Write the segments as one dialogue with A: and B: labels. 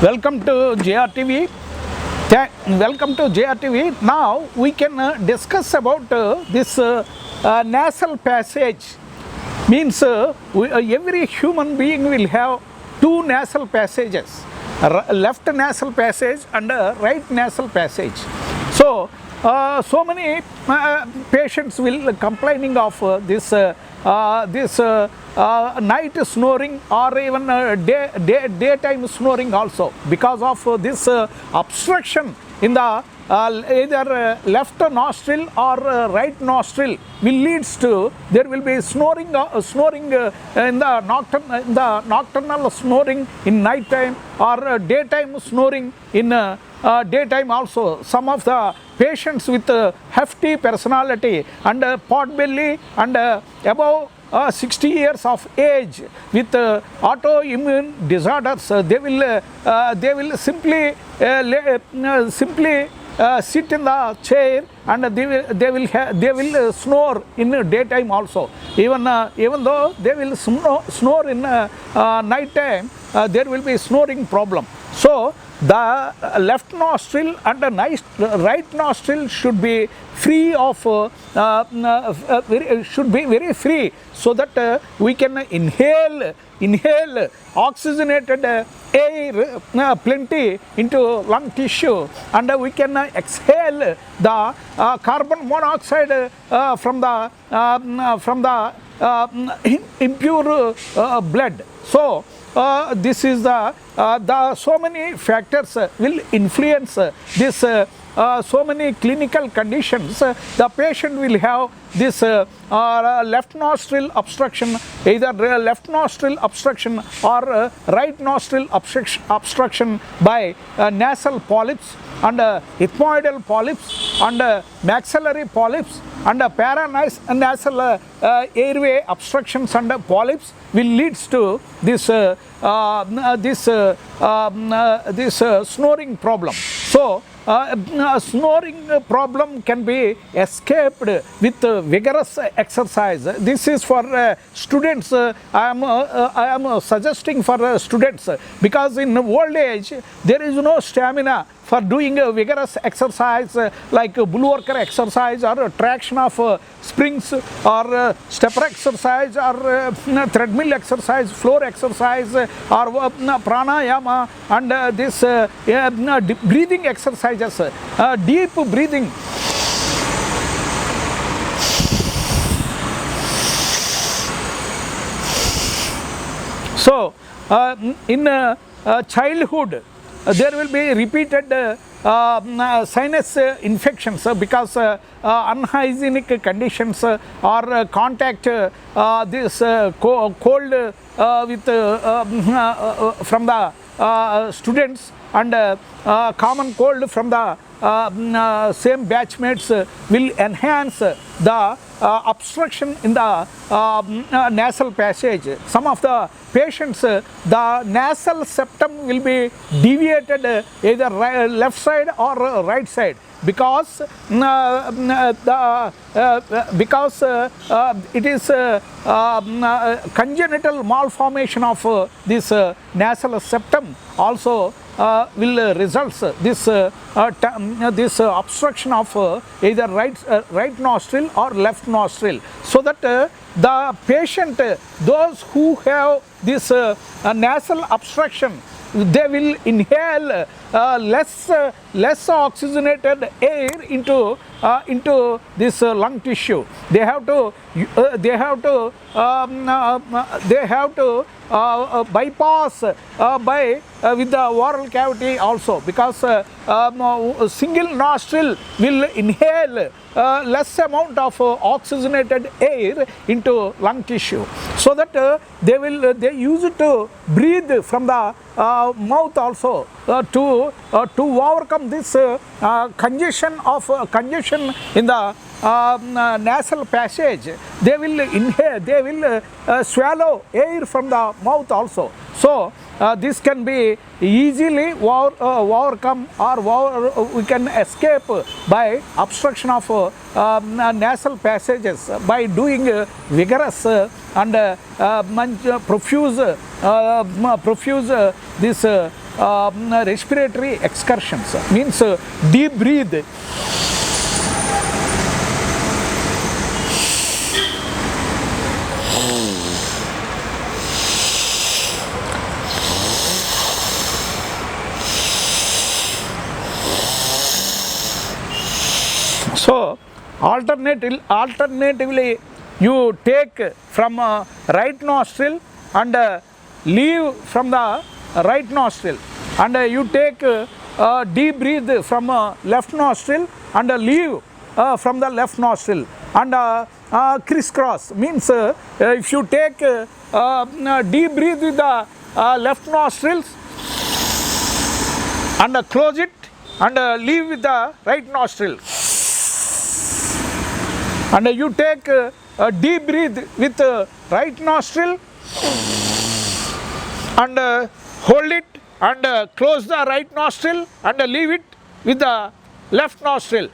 A: Welcome to JRTV. Welcome to JRTV. Now we can discuss about this nasal passage. Means every human being will have two nasal passages, left nasal passage and right nasal passage. So many patients will complaining of this night snoring or even daytime snoring also because of this obstruction in the either left nostril or right nostril will leads to there will be snoring in the nocturnal snoring in night time or daytime snoring in daytime also. Some of the patients with hefty personality and pot belly and above 60 years of age with autoimmune disorders, they will simply sit in the chair and they will snore in daytime also. Even though they will snore in night time, there will be snoring problem. So the left nostril and the right nostril should be free of should be very free, so that we can inhale oxygenated air plenty into lung tissue, and we can exhale the carbon monoxide from the impure blood. So this is the so many factors will influence this so many clinical conditions. The patient will have this left nostril obstruction, either left nostril obstruction or right nostril obstruction by nasal polyps and ethmoidal polyps and maxillary polyps and paranasal airway obstructions and polyps will leads to this snoring problem. So snoring problem can be escaped with vigorous exercise. This is for students. I am suggesting for students, because in old age there is no stamina for doing a vigorous exercise like bulwarker exercise or traction of springs or stepper exercise or treadmill exercise, floor exercise or pranayama and this breathing exercises, deep breathing. So in childhood there will be repeated sinus infections because unhygienic conditions or contact this cold with from the students and common cold from the same batchmates will enhance the obstruction in the nasal passage. Some of the patients, the nasal septum will be deviated either left side or right side, because it is congenital malformation of this nasal septum also will result this obstruction of either right nostril or left nostril, so that the patient, those who have this nasal obstruction, they will inhale less oxygenated air into this lung tissue. They have to bypass by with the oral cavity also, because single nostril will inhale less amount of oxygenated air into lung tissue, so that they use it to breathe from the mouth also to overcome this congestion in the nasal passage. They will inhale, they will swallow air from the mouth also. So this can be easily overcome, or we can escape by obstruction of nasal passages by doing vigorous and profuse this respiratory excursions, means deep breathe. So alternatively you take from right nostril and leave from the right nostril, and you take deep breathe from left nostril and leave from the left nostril, and crisscross, means if you take deep breathe with the left nostrils and close it and leave with the right nostril, and you take a deep breathe with right nostril and hold it and close the right nostril and leave it with the left nostril,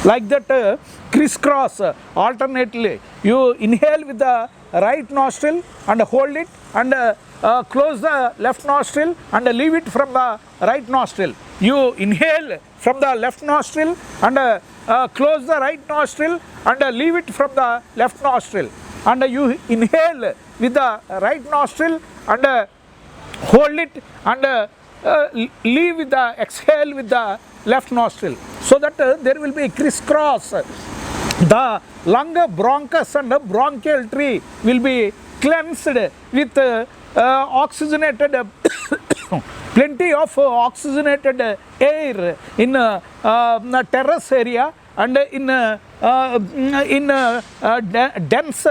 A: like that crisscross alternately. You inhale with the right nostril and hold it and close the left nostril and leave it from the right nostril. You inhale from the left nostril and close the right nostril and leave it from the left nostril, and you inhale with the right nostril and hold it and leave with the exhale with the left nostril, so that there will be crisscross. The lung bronchus and bronchial tree will be cleansed with oxygenated plenty of oxygenated air in terrace area and in dense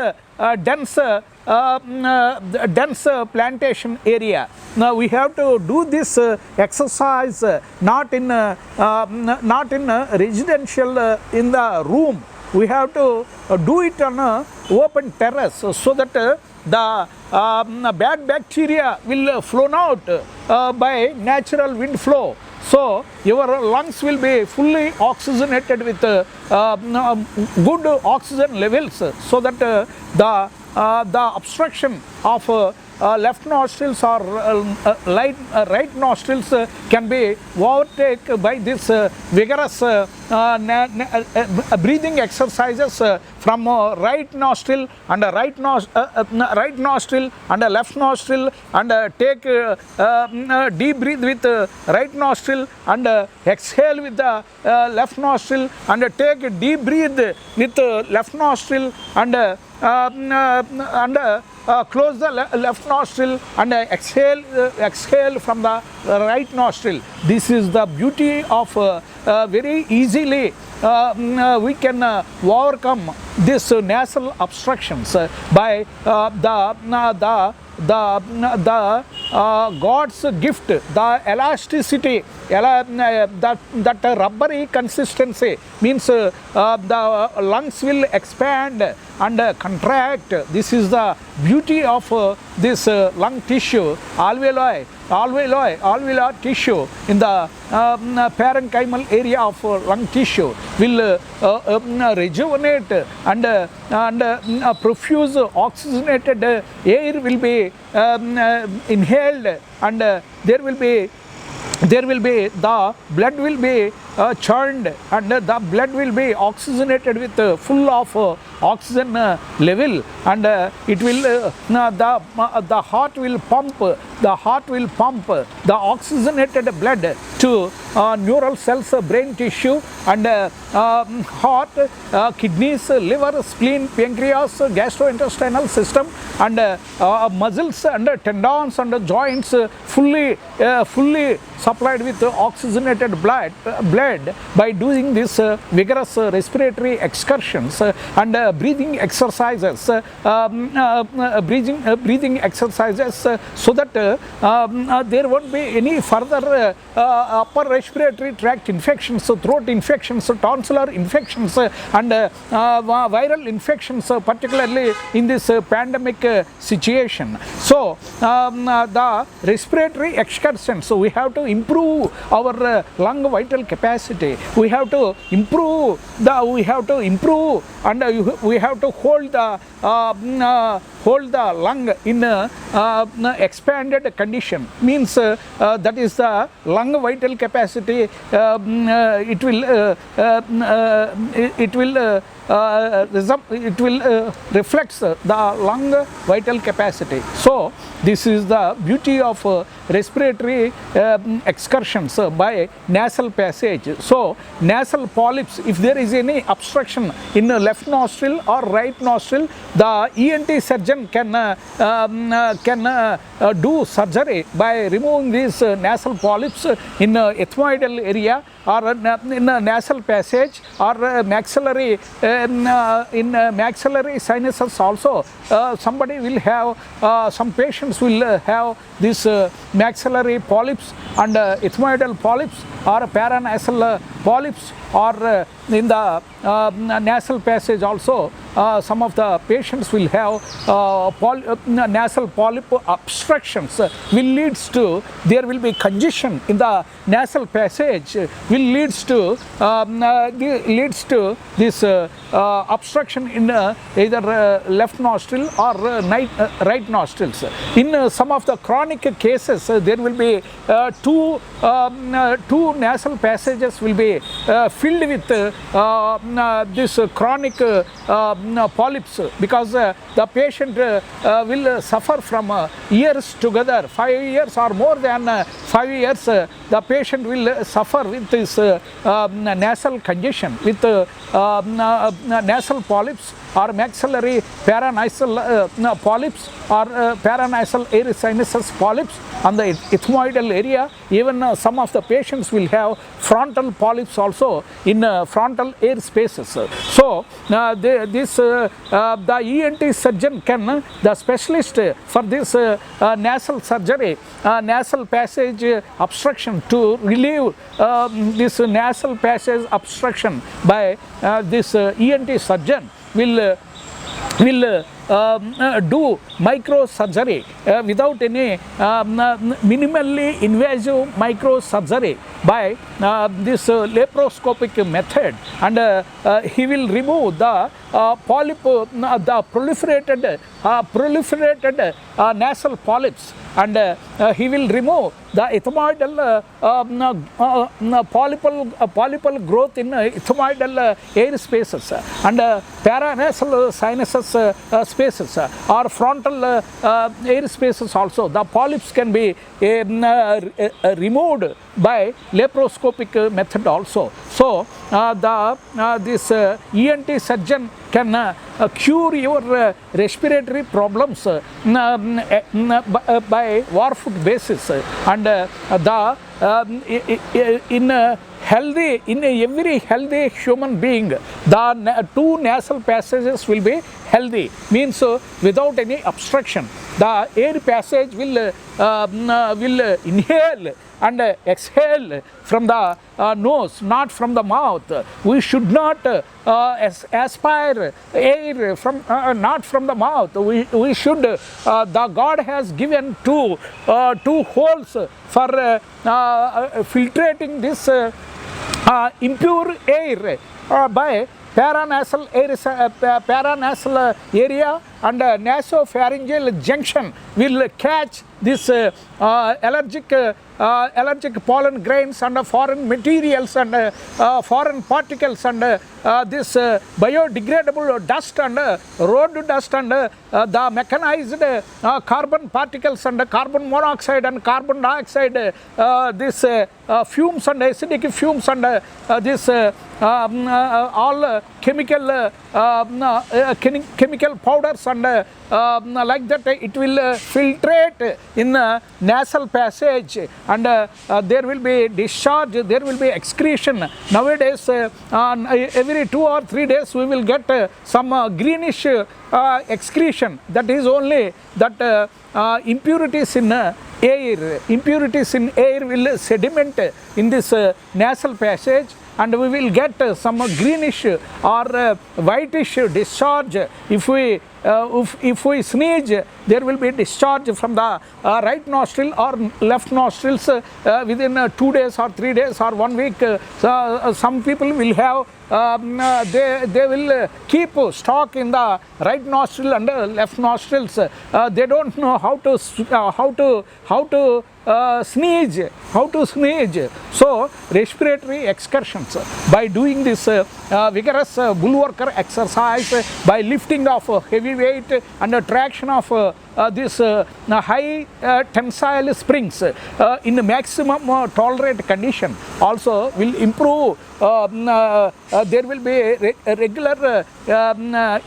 A: plantation area. Now we have to do this exercise not in residential in the room. We have to do it on a open terrace, so that the bad bacteria will flow out by natural wind flow. So your lungs will be fully oxygenated with good oxygen levels, so that the obstruction of left nostrils or right nostrils can be overtaken by this vigorous breathing exercises from right nostril and right nostril and left nostril, and take deep breathe with right nostril and exhale with the left nostril, and take deep breathe with left nostril and close the left nostril and exhale from the right nostril. This is the beauty of very easily we can overcome this nasal obstructions by the God's gift, the elasticity, that rubbery consistency, means the lungs will expand and contract. This is the beauty of this lung tissue, alveolar tissue in the parenchymal area of lung tissue will rejuvenate and profuse oxygenated air will be inhaled, and there will be the blood will be churned, and the blood will be oxygenated with full of oxygen level, and it will the heart will pump the oxygenated blood to neural cells, brain tissue, and heart, kidneys, liver, spleen, pancreas, gastrointestinal system, and muscles and tendons and joints fully supplied with oxygenated blood by doing this vigorous respiratory excursions and breathing exercises, so that there won't be any further upper respiratory tract infections, throat infections, tonsillar infections, and viral infections, particularly in this pandemic situation. So the respiratory excursions, so we have to improve our lung vital capacity. We have to improve and we have to hold the lung in expanded condition. Means that is the lung vital capacity. It will reflects the lung vital capacity. So this is the beauty of respiratory excursions by nasal passage. So nasal polyps, if there is any obstruction in left nostril or right nostril, the ENT surgeon can do surgery by removing these nasal polyps in ethmoidal area or in nasal passage or maxillary in maxillary sinuses also. Somebody will have some patients will have this maxillary polyps and ethmoidal polyps or paranasal polyps or in the nasal passage also. Some of the patients will have nasal polyp obstructions will leads to there will be congestion in the nasal passage will leads to this obstruction in either left nostril or right nostrils. In some of the chronic cases there will be two nasal passages will be filled with this chronic polyps, because the patient will suffer from years together, 5 years or more than 5 years. The patient will suffer with this nasal congestion, with nasal polyps or maxillary paranasal polyps or paranasal air sinuses polyps on the ethmoidal area. Even some of the patients will have frontal polyps also in frontal air spaces. So the ENT surgeon can, the specialist for this nasal surgery, nasal passage obstruction, to relieve this nasal passage obstruction by this ENT surgeon will do microsurgery without any minimally invasive microsurgery by this laparoscopic method, and he will remove the polyp, the proliferated nasal polyps, and he will remove the ethmoidal polypal growth in ethmoidal air spaces and paranasal sinuses spaces or frontal air spaces also. The polyps can be removed by laparoscopic method also. So this ENT surgeon can cure your respiratory problems by warfoot basis, and in every healthy human being the two nasal passages will be healthy, means without any obstruction. The air passage will inhale and exhale from the nose, not from the mouth. We should not aspire air from not from the mouth. We should the God has given two holes for filtrating this impure air by paranasal area, and nasopharyngeal junction will catch this allergic pollen grains and foreign materials and foreign particles and this biodegradable dust and road dust and the mechanized carbon particles and carbon monoxide and carbon dioxide, this fumes and acidic fumes and this all chemical powders and like that, it will filtrate in nasal passage, and there will be discharge, there will be excretion. Nowadays every 2 or 3 days we will get some greenish excretion. That is only that impurities in air will sediment in this nasal passage, and we will get some greenish or whitish discharge. If we sneeze, there will be discharge from the right nostril or left nostrils within 2 days or 3 days or 1 week. Some people will have they will keep stock in the right nostril and left nostrils. They don't know how to sneeze. So respiratory excursions, by doing this vigorous bull worker exercise, by lifting of heavy weight and traction of this high tensile springs in the maximum tolerate condition, also will improve. There will be a regular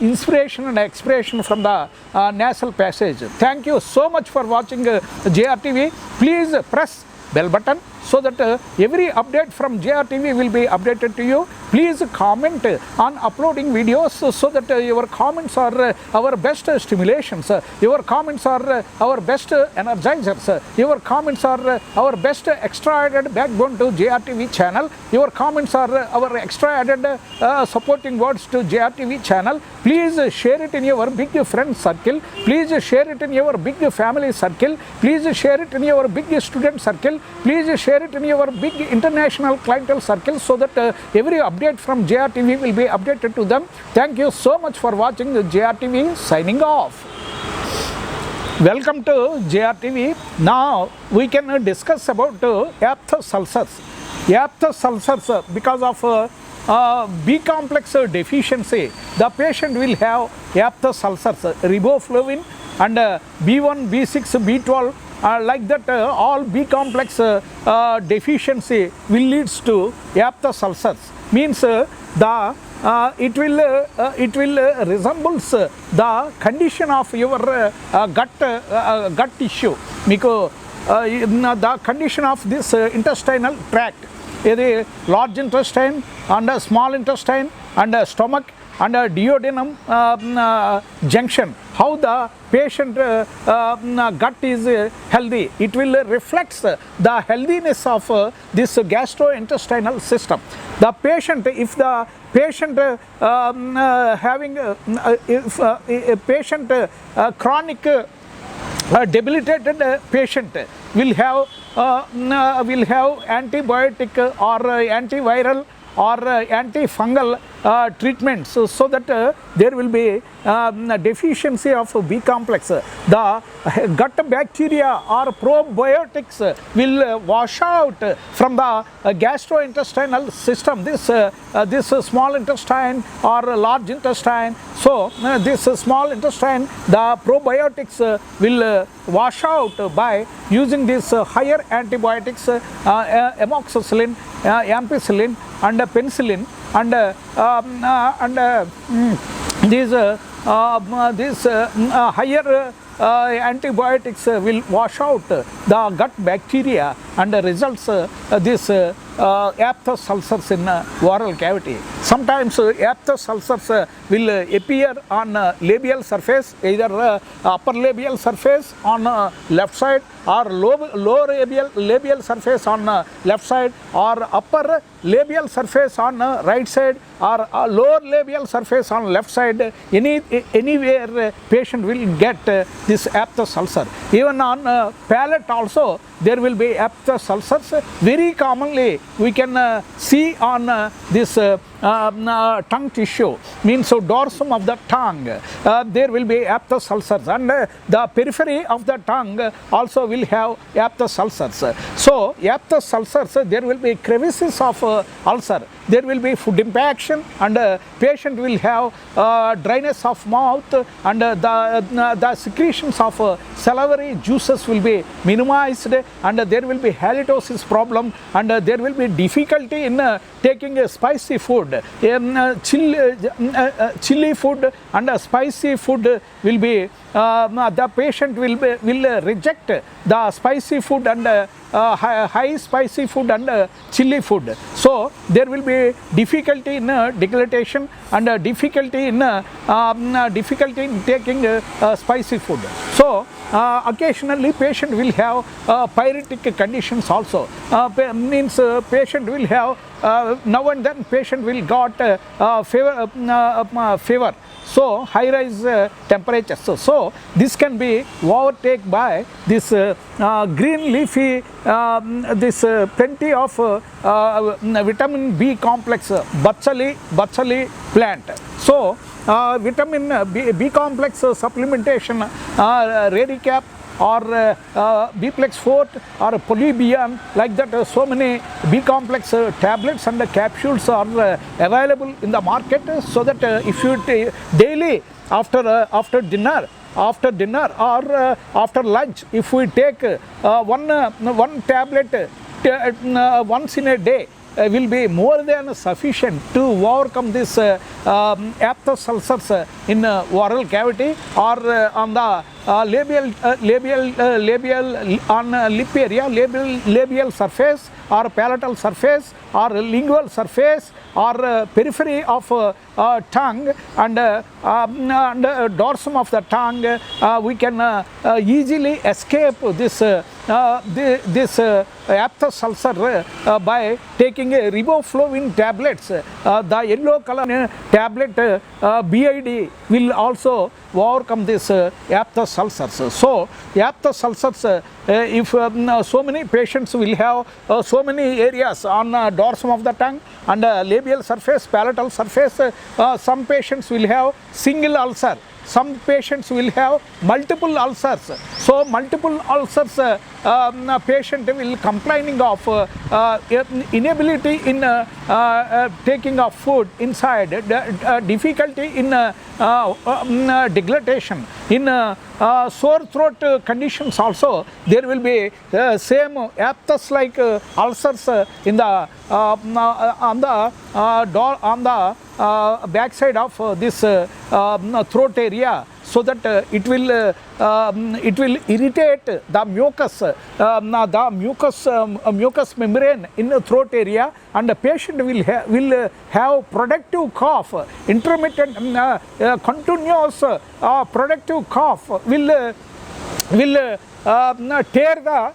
A: inspiration and expiration from the nasal passage. Thank you so much for watching JRTV. Please press bell button so that every update from JRTV will be updated to you. Please comment on uploading videos so that your comments are our best stimulations. Your comments are our best energizers. Your comments are our best extra added backbone to JRTV channel. Your comments are our extra added supporting words to JRTV channel. Please share it in your big friend circle. Please share it in your big family circle. Please share it in your big student circle. Please share it in your big international clientele circle so that every update from JRTV will be updated to them. Thank you so much for watching JRTV. Signing off. Welcome to JRTV. Now we can discuss about aphthous ulcers. Aphthous ulcers, because of B complex deficiency, the patient will have aphthous ulcers, riboflavin and B1, B6, B12. Like that, all B complex deficiency will leads to aphthous ulcers. Means it will resembles the condition of your gut tissue. The condition of this intestinal tract, large intestine and small intestine and stomach and duodenum junction, how the patient gut is healthy. It will reflect the healthiness of this gastrointestinal system. The patient, if the patient having if a patient chronic debilitated patient will have antibiotic or antiviral or antifungal treatments, so that there will be deficiency of B complex. The gut bacteria or probiotics will wash out from the gastrointestinal system, this small intestine or large intestine. So this small intestine, the probiotics will wash out by using these higher antibiotics, amoxicillin, ampicillin and penicillin and these higher antibiotics will wash out the gut bacteria and results this aphthous ulcers in oral cavity. Sometimes aphthous ulcers will appear on labial surface, either upper labial surface on left side or lower labial surface on left side, or upper labial surface on right side, or lower labial surface on left side. Anywhere patient will get this aphthous ulcer. Even on palate also there will be aphthous ulcers. Very commonly we can see on this tongue tissue, means so dorsum of the tongue, there will be aphthous ulcers, and the periphery of the tongue also will have aphthous ulcers. So aphthous ulcers, there will be crevices of ulcer, there will be food impaction, and patient will have dryness of mouth, and the secretions of salivary juices will be minimized, and there will be halitosis problem, and there will be difficulty in taking spicy food. Chili food and spicy food will be the patient will reject the spicy food and high spicy food and chili food. So there will be difficulty in deglutition and difficulty in taking spicy food. So occasionally patient will have pyretic conditions also. Means patient will have now and then patient will got fever. So high rise temperatures. So this can be overtaken by this green leafy, this plenty of vitamin B complex, Bachali plant. So vitamin B complex supplementation, Radicap or B-Plex Forte or Polybion, like that so many B complex tablets and capsules are available in the market, so that if you daily after dinner or after lunch, if we take one tablet once in a day, will be more than sufficient to overcome this aphthous ulcers in oral cavity or on the labial on lip area, labial surface or palatal surface or lingual surface or periphery of tongue and dorsum of the tongue. We can easily escape this aphthous ulcer by taking riboflavin tablets. The yellow color tablet BID will also overcome this aphthous ulcers. So aphthous ulcers, if so many patients will have so many areas on dorsum of the tongue and labial surface, palatal surface, some patients will have single ulcer. Some patients will have multiple ulcers. So multiple ulcers, patient will complaining of inability in taking of food inside, difficulty in deglutition. In sore throat conditions also, there will be same aphthous like ulcers in the on the backside of this throat area, so that it will irritate the mucous membrane in the throat area, and the patient will have productive cough, intermittent continuous productive cough will tear the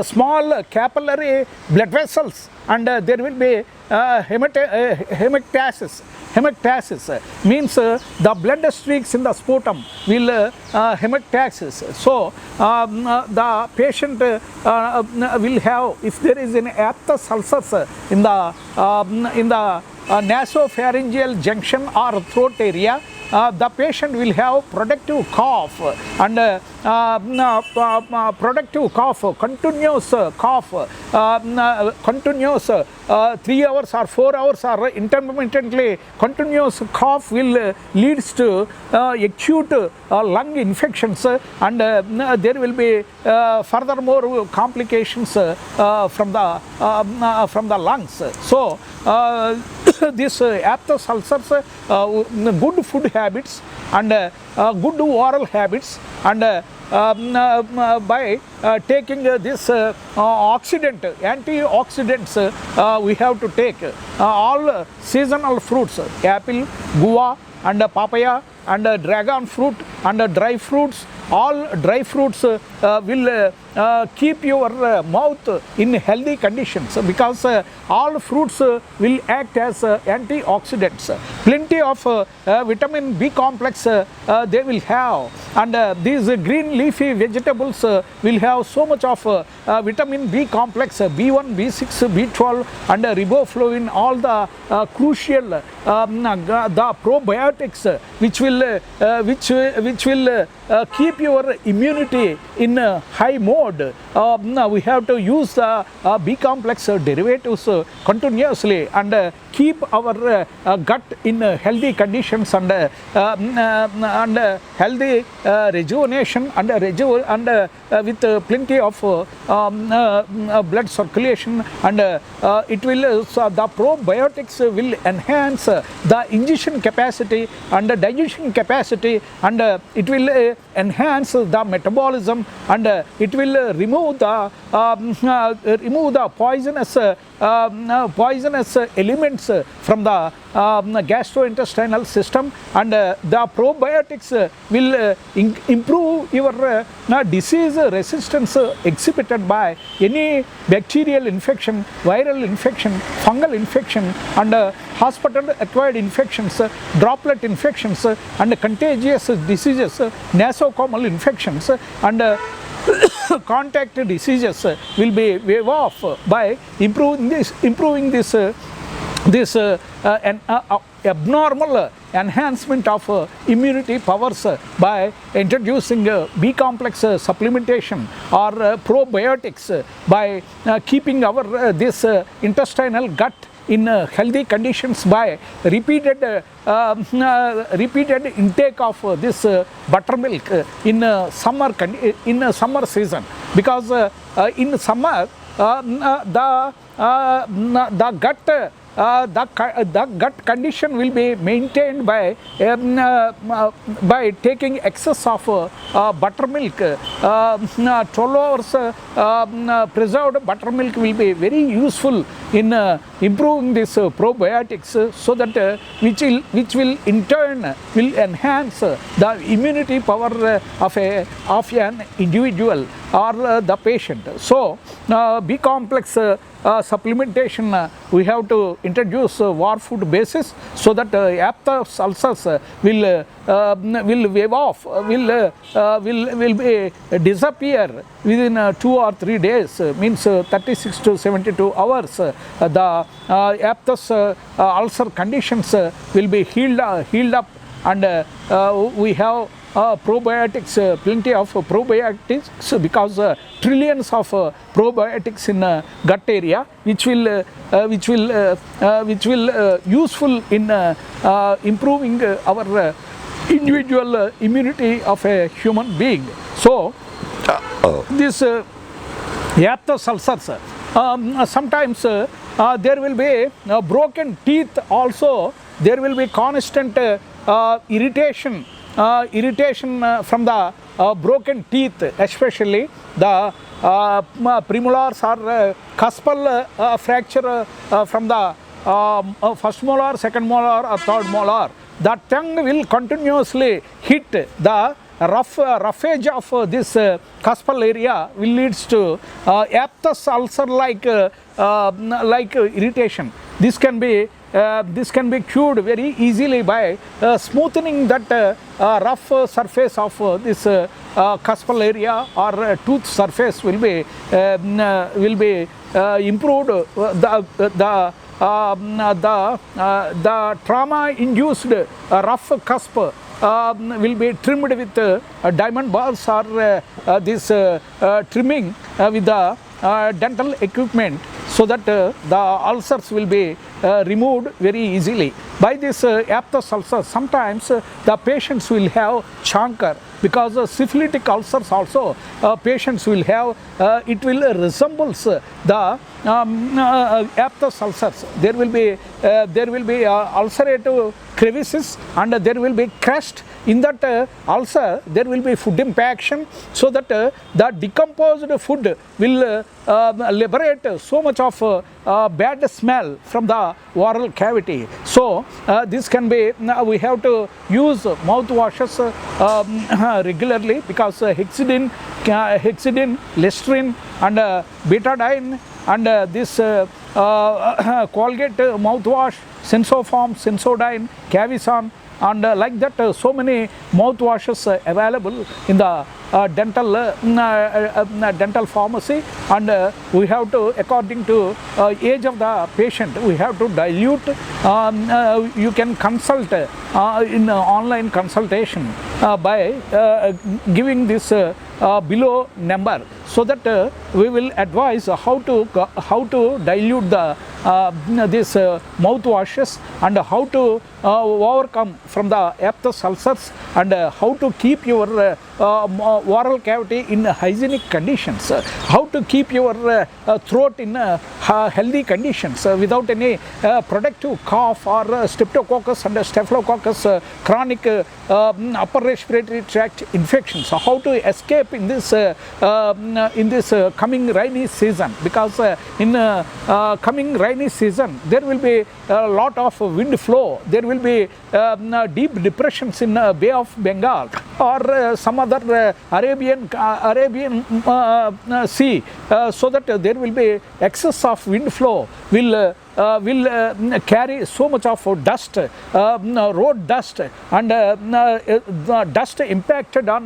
A: small capillary blood vessels, and there will be hemectasis. Hemectasis means the blood streaks in the sputum will hemectasis. So the patient will have, if there is an aphthous ulcers in the nasopharyngeal junction or throat area, the patient will have productive cough and productive cough, continuous cough, continuous 3 hours or 4 hours or intermittently continuous cough will leads to acute lung infections, and there will be furthermore complications from the lungs. So this aphthous ulcers, good food habits and good oral habits, and by taking this antioxidants, we have to take all seasonal fruits, apple, guava and papaya and dragon fruit and dry fruits. All dry fruits will keep your mouth in healthy conditions, because all fruits will act as antioxidants. Plenty of vitamin B complex they will have, and these green leafy vegetables will have so much of vitamin B complex, B1, B6, B12 and riboflavin, all the crucial the probiotics which will keep your immunity in high mode. We have to use the B complex derivatives continuously, and keep our gut in healthy conditions and healthy rejuvenation and with plenty of blood circulation, and it will the probiotics will enhance the ingestion capacity and the digestion capacity, and it will enhance the metabolism, and it will remove the poisonous elements from the gastrointestinal system, and the probiotics will improve your disease resistance exhibited by any bacterial infection, viral infection, fungal infection, and hospital acquired infections, droplet infections, and contagious diseases, nosocomial infections, and contact diseases will be wave off by improving this abnormal enhancement of immunity powers by introducing B complex supplementation or probiotics, by keeping our this intestinal gut in healthy conditions by repeated intake of this buttermilk in summer season, because in summer the gut condition will be maintained by taking excess of buttermilk. 12 hours preserved buttermilk will be very useful in improving this probiotics, so that which will in turn will enhance the immunity power of an individual or the patient. So B complex supplementation we have to introduce war food basis, so that aphthous ulcers will wave off, will be disappear within 2 or 3 days, means 36 to 72 hours. The aphthous ulcer conditions will be healed up, and we have probiotics, plenty of probiotics, because trillions of probiotics in gut area, which will useful in improving our individual immunity of a human being. So this aphthous ulcers, sometimes there will be broken teeth also, there will be constant irritation from the broken teeth, especially the premolars or cuspal fracture from the first molar, second molar or third molar. The tongue will continuously hit the roughage of this cuspal area, will leads to aphthous ulcer like irritation. This can be cured very easily by smoothing that rough surface of this cuspal area or tooth surface will be improved. The trauma induced rough cusp will be trimmed with diamond balls or this trimming with the dental equipment, so that the ulcers will be removed very easily. By this aphthous ulcer, sometimes the patients will have chancre, because syphilitic ulcers also patients will have, it will resembles the aphthous ulcers. There will be ulcerative crevices, and there will be crust. In that ulcer, there will be food impaction, so that the decomposed food will liberate so much of bad smell from the oral cavity. So this can be, we have to use mouthwashes regularly, because hexidine, Listerine, and betadine, and this Colgate mouthwash, Sensoform, Sensodyne, Cavisan, and like that so many mouthwashes available in the dental pharmacy, and we have to, according to age of the patient, we have to dilute. You can consult in online consultation by giving this below number, so that we will advise how to dilute the this mouthwashes, and how to overcome from the aphthous ulcers, and how to keep your oral cavity in hygienic conditions, how to keep your throat in healthy conditions without any productive cough or streptococcus and staphylococcus chronic upper respiratory tract infections, how to escape in this coming rainy season, because in coming rainy season there will be a lot of wind flow, there will be deep depressions in Bay of Bengal or some other Arabian Sea, so that there will be excess of wind flow will carry so much of dust, road dust, and the dust impacted on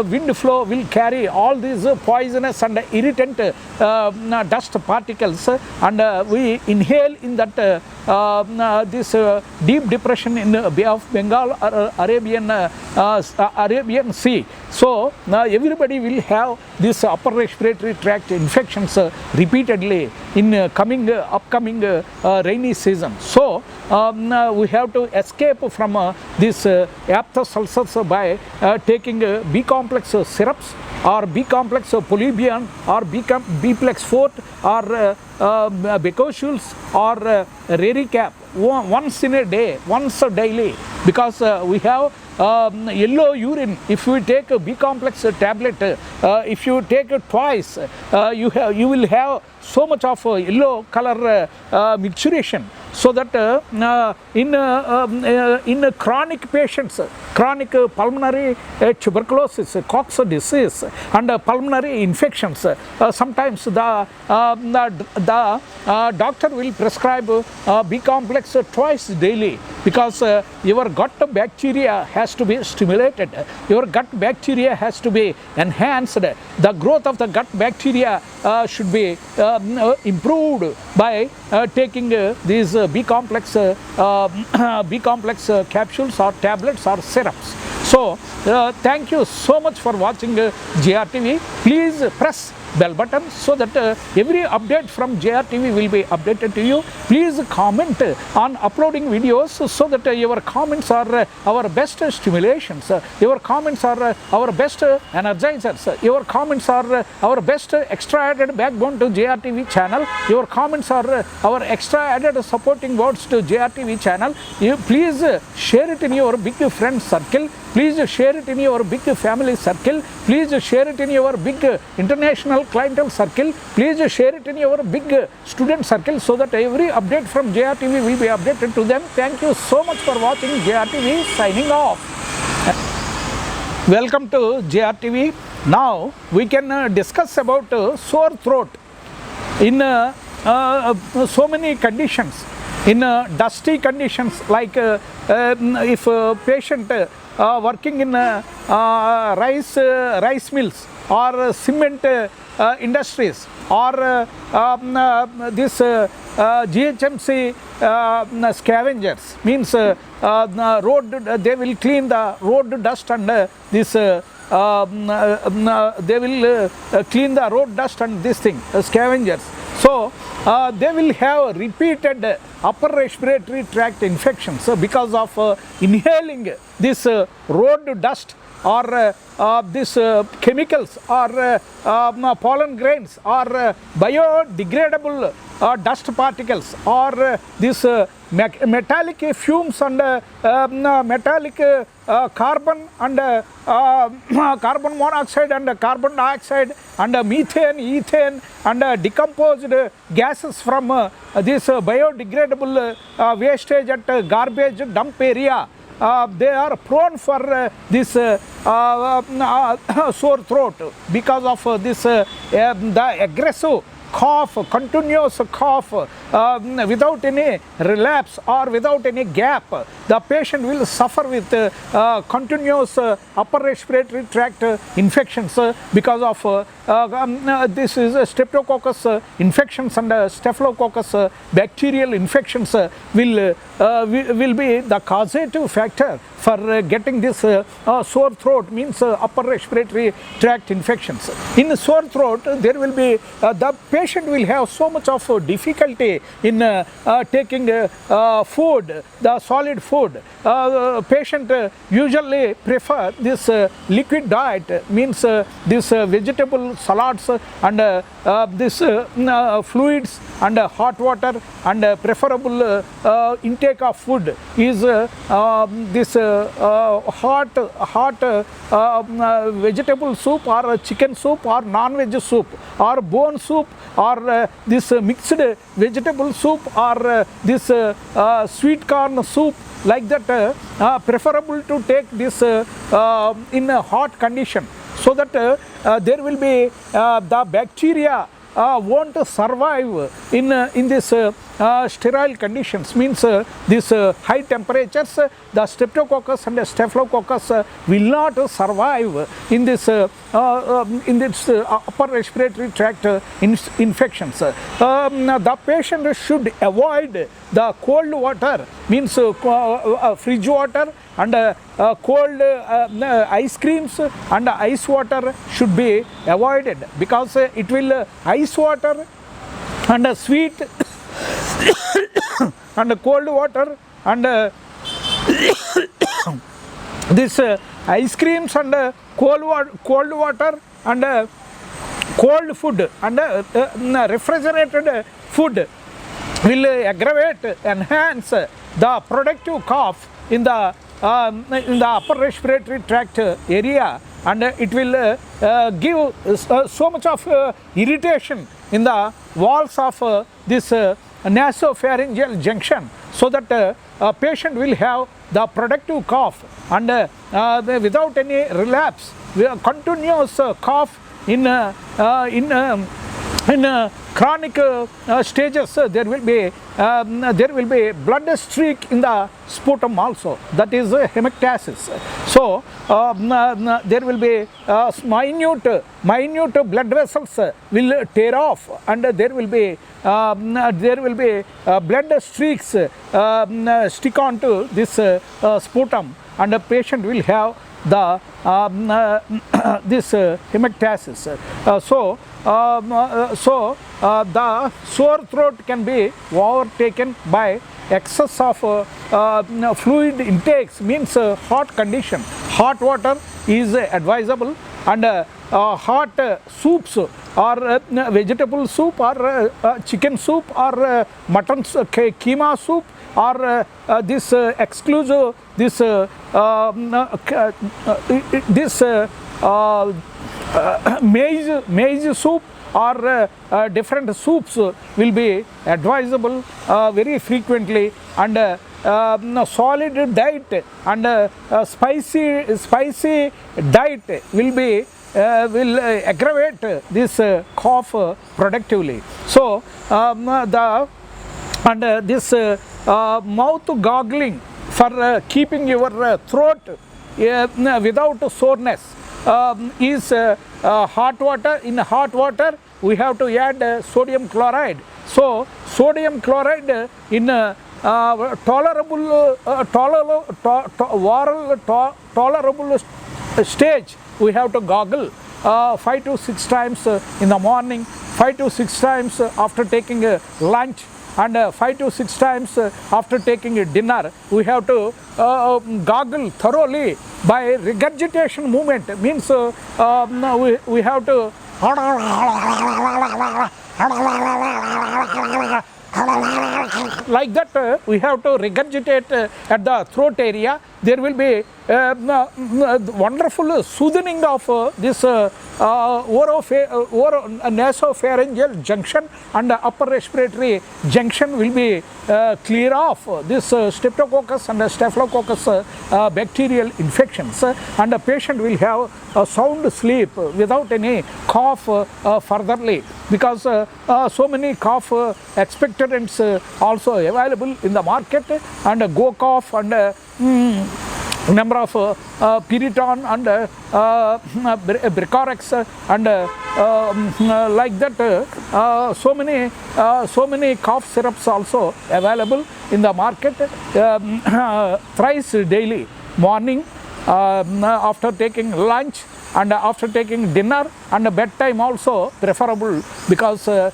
A: wind flow will carry all these poisonous and irritant dust particles, and we inhale in that this deep depression in Bay of Bengal or Arabian Sea. So everybody will have this upper respiratory tract infections repeatedly in upcoming rainy season. So we have to escape from this aphthous ulcers by taking B complex syrups, or B complex polybion, or B-plex forte, or Becosules, or Raricap once in a day, once daily, because we have yellow urine. If you take a B complex tablet, if you take it twice, you will have so much of yellow color micturition, so that in chronic patients, chronic pulmonary tuberculosis, Cox disease, and pulmonary infections, sometimes the doctor will prescribe B complex twice daily, because your gut bacteria has to be stimulated, your gut bacteria has to be enhanced, the growth of the gut bacteria should be improved by taking these B complex capsules or tablets or syrups. So thank you so much for watching JRTV. Please press bell button so that every update from JRTV will be updated to you. Please comment on uploading videos, so that your comments are our best stimulations, your comments are our best energizers, your comments are our best extra added backbone to JRTV channel, your comments are our extra added supporting words to JRTV channel. You please share it in your big friend circle, please share it in your big family circle, please share it in your big international clientele circle, please share it in your big student circle, so that every update from JRTV will be updated to them. Thank you so much for watching JRTV, signing off. Welcome to JRTV. Now we can discuss about sore throat in so many conditions, in dusty conditions, like if patient working in rice mills or cement industries, or this GHMC scavengers, means road, they will clean the road dust, and this they will clean the road dust and this thing, scavengers. So they will have repeated upper respiratory tract infections because of inhaling this road dust, or this chemicals, or pollen grains, or biodegradable dust particles, or this metallic fumes, and metallic carbon, and carbon monoxide, and carbon dioxide, and methane, ethane, and decomposed gases from this biodegradable wastage at garbage dump area. They are prone for this sore throat because of this the aggressive cough, continuous cough without any relapse or without any gap, the patient will suffer with continuous upper respiratory tract infections because of this is streptococcus infections and staphylococcus bacterial infections will be the causative factor for getting this sore throat, means upper respiratory tract infections. In sore throat, there will be the patient will have so much of difficulty in taking food, the solid food. Patient usually prefer this liquid diet, means this vegetable salads and this fluids and hot water, and preferable intake of food is this hot vegetable soup or chicken soup or non-veg soup or bone soup or this mixed vegetable soup or this sweet corn soup, like that. Preferable to take this in a hot condition, so that there will be the bacteria won't survive in this sterile conditions, means this high temperatures, the streptococcus and staphylococcus will not survive in this upper respiratory tract infections. The patient should avoid the cold water, means fridge water and cold ice creams and ice water should be avoided, because it will ice water and sweet and cold water and this ice creams and cold water and cold food and refrigerated food will aggravate, enhance the productive cough in the upper respiratory tract area, and it will give so much of irritation in the walls of this nasopharyngeal junction, so that a patient will have the productive cough and without any relapse, continuous cough in chronic stages. There will be blood streak in the sputum also, that is hemectasis. So there will be minute blood vessels will tear off, and there will be blood streaks stick onto this sputum, and the patient will have the this hemectasis. The sore throat can be overtaken by excess of fluid intakes, means hot condition. Hot water is advisable, and hot soups or vegetable soup or chicken soup or mutton keema soup or this exclusive this maize soup or different soups will be advisable very frequently, and solid diet and spicy diet will aggravate this cough productively. So this mouth gargling for keeping your throat without soreness is hot water. In hot water we have to add sodium chloride. So sodium chloride in tolerable stage we have to gargle 5 to 6 times in the morning, 5 to 6 times after taking lunch, and 5 to 6 times after taking dinner. We have to gargle thoroughly by regurgitation movement, means we have to like that. We have to regurgitate at the throat area. There will be wonderful soothing of this nasopharyngeal junction, and upper respiratory junction will be clear off this streptococcus and staphylococcus bacterial infections, and the patient will have a sound sleep without any cough furtherly. because so many cough expectorants also available in the market, and Go Cough and number of Piriton and Bricorex and like that, so many cough syrups also available in the market, thrice daily, morning, after taking lunch, and after taking dinner, and bedtime also preferable, because the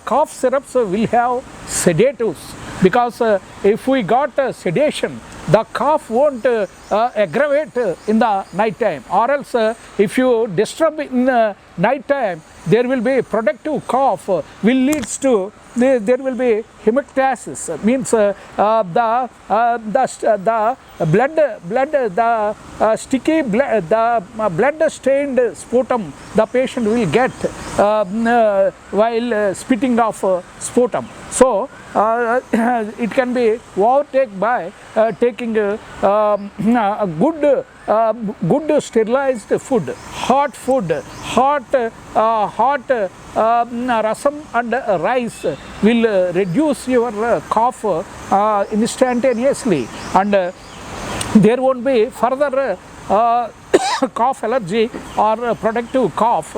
A: cough syrups will have sedatives, because if we got sedation, the cough won't aggravate in the night time, or else if you disturb in night time, there will be productive cough, will leads to there will be hemectasis, means the sticky blood, the blood stained sputum the patient will get while spitting off sputum. So it can be overtaken by taking a good sterilized food, hot rasam and rice will reduce your cough instantaneously, and there won't be further cough allergy or productive cough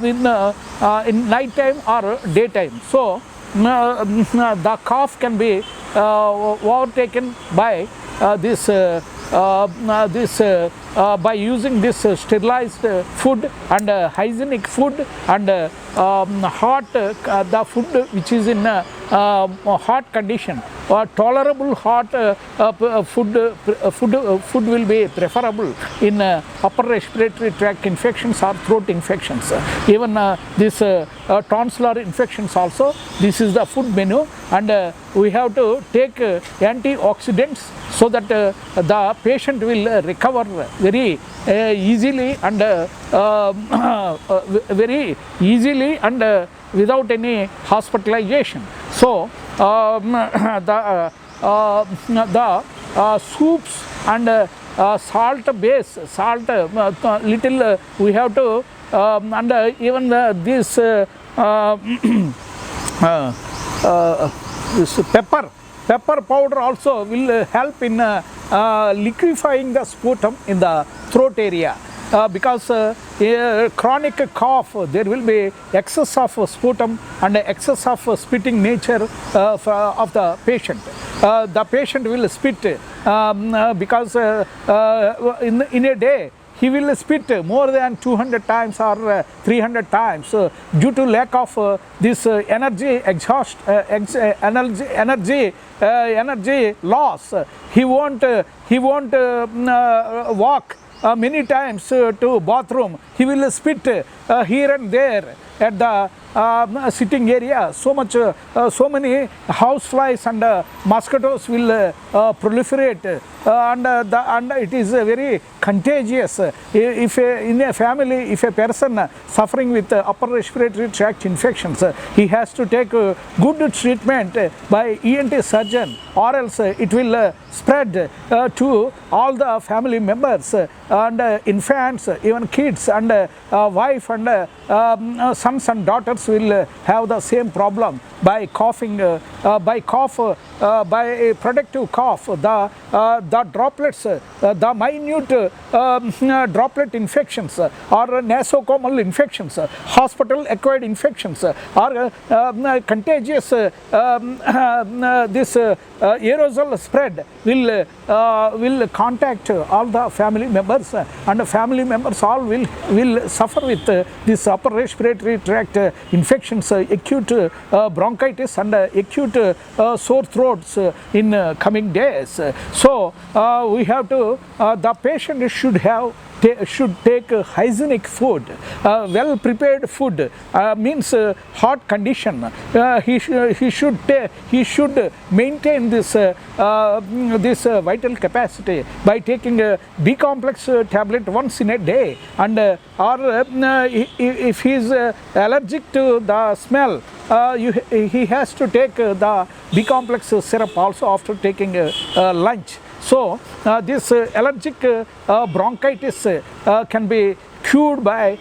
A: in night time or daytime. So the cough can be overtaken by by using this sterilized food and hygienic food, and hot the food which is in hot condition, or tolerable hot food will be preferable in upper respiratory tract infections or throat infections. Even this tonsillar infections also, this is the food menu, and we have to take antioxidants so that the patient will recover very easily and without any hospitalization. So the soups and salt base, little we have to, and even this pepper powder also will help in liquefying the sputum in the throat area, because chronic cough, there will be excess of sputum and excess of spitting nature of the patient. The patient will spit because in a day he will spit more than 200 times or 300 times due to lack of this energy loss. He won't walk many times to bathroom. He will spit here and there at the sitting area. So many house flies and mosquitoes will proliferate, and it is very contagious. If in a family, if a person suffering with upper respiratory tract infections, he has to take good treatment by ENT surgeon, or else it will spread to all the family members, and infants, even kids, and wife and sons and daughters will have the same problem by coughing, by a productive cough. The droplets, the minute droplet infections or nosocomial infections, hospital acquired infections, or contagious this aerosol spread will contact all the family members, and the family members all will suffer with this upper respiratory tract infections, acute bronchitis and acute sore throats in coming days. So we have to, the patient should take hygienic food, well prepared food, means hot condition. He should maintain this vital capacity by taking a B complex tablet once in a day, and or if he is allergic to the smell, he has to take the B complex syrup also after taking lunch. So this allergic bronchitis can be cured by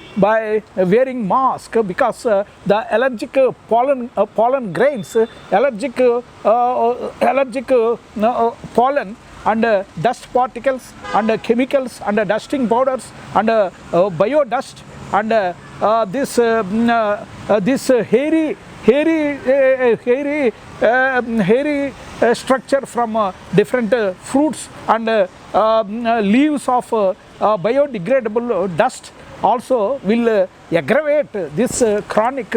A: wearing mask, because the allergic pollen grains, allergic pollen and dust particles and chemicals and dusting powders and biodust and this hairy structure from different fruits and leaves of biodegradable dust also will aggravate this chronic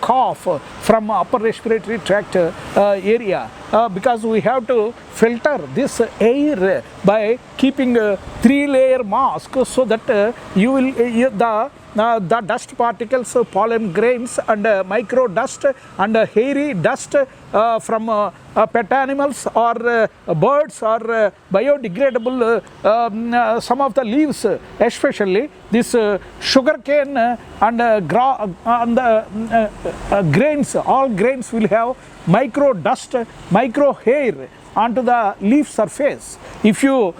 A: cough from upper respiratory tract area, because we have to filter this air by keeping a 3-layer mask, so that you will the dust particles, pollen grains and micro dust and hairy dust from pet animals or birds or biodegradable some of the leaves, especially this sugar cane and grains, all grains will have micro dust, micro hair onto the leaf surface. If you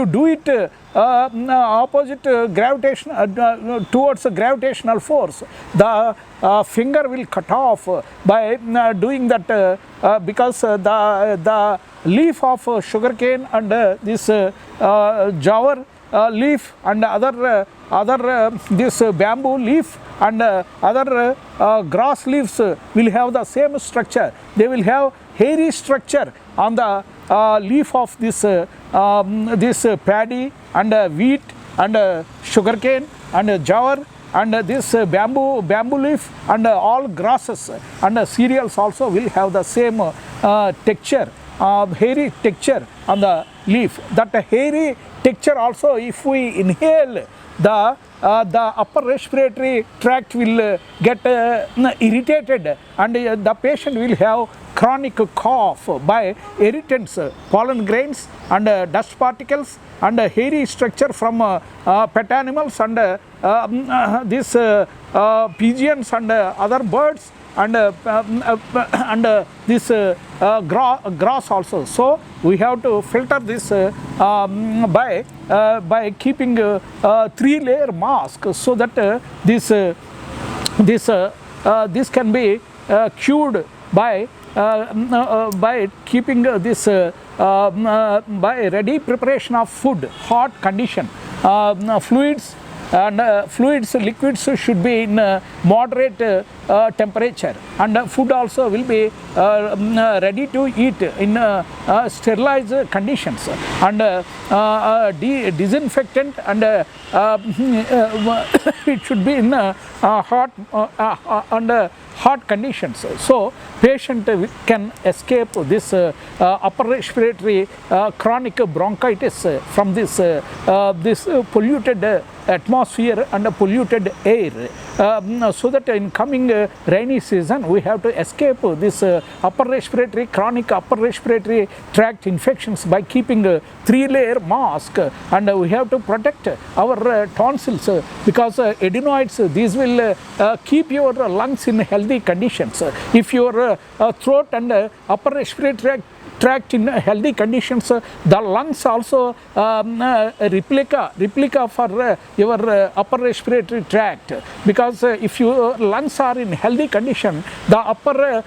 A: do it opposite gravitation towards a gravitational force, the finger will cut off by doing that, because the leaf of sugarcane and this jawar leaf and other this bamboo leaf and other grass leaves will have the same structure. They will have hairy structure on the leaf of this paddy and wheat and sugarcane and jawar and this bamboo leaf and all grasses and cereals also will have the same texture, hairy texture on the leaf. That hairy texture also, if we inhale, the upper respiratory tract will get irritated and the patient will have chronic cough by irritants, pollen grains and dust particles and hairy structure from pet animals and these pigeons and other birds and this grass also. So we have to filter this by keeping a 3-layer mask, so that this can be cured by keeping this by ready preparation of food, hot condition, fluids and liquids should be in moderate temperature, and food also will be ready to eat in sterilized conditions, and disinfectant and it should be in hot conditions. So patient can escape this upper respiratory chronic bronchitis from this polluted atmosphere and polluted air, so that in coming rainy season we have to escape this chronic upper respiratory tract infections by keeping a 3-layer mask, and we have to protect our tonsils, because adenoids, these will keep your lungs in healthy conditions. If your throat and upper respiratory tract in healthy conditions, the lungs also replica for your upper respiratory tract, because if your lungs are in healthy condition, the upper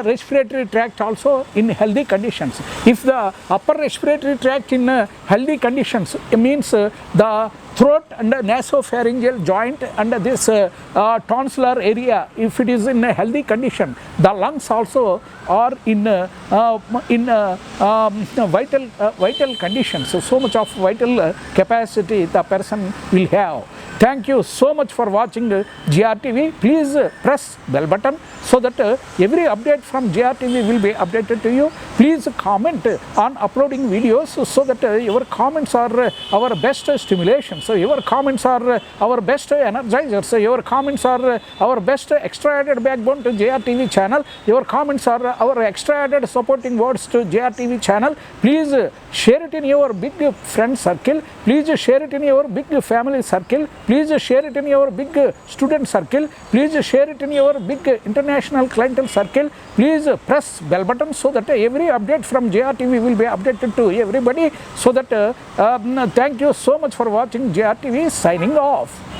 A: respiratory tract also in healthy conditions. If the upper respiratory tract in healthy conditions, it means the throat and nasopharyngeal joint and this tonsillar area, if it is in a healthy condition, the lungs also are in vital conditions. So much of vital capacity the person will have. Thank you so much for watching GRTV. Please press bell button so that every update from GRTV will be updated to you. Please comment on uploading videos, so that your comments are our best stimulation. So your comments are our best energizers. Your comments are our best extra added backbone to JRTV channel. Your comments are our extra added supporting words to JRTV channel. Please share it in your big friend circle. Please share it in your big family circle. Please share it in your big student circle. Please share it in your big international clientele circle. Please press bell button so that every update from JRTV will be updated to everybody. So that thank you so much for watching JRTV, signing off.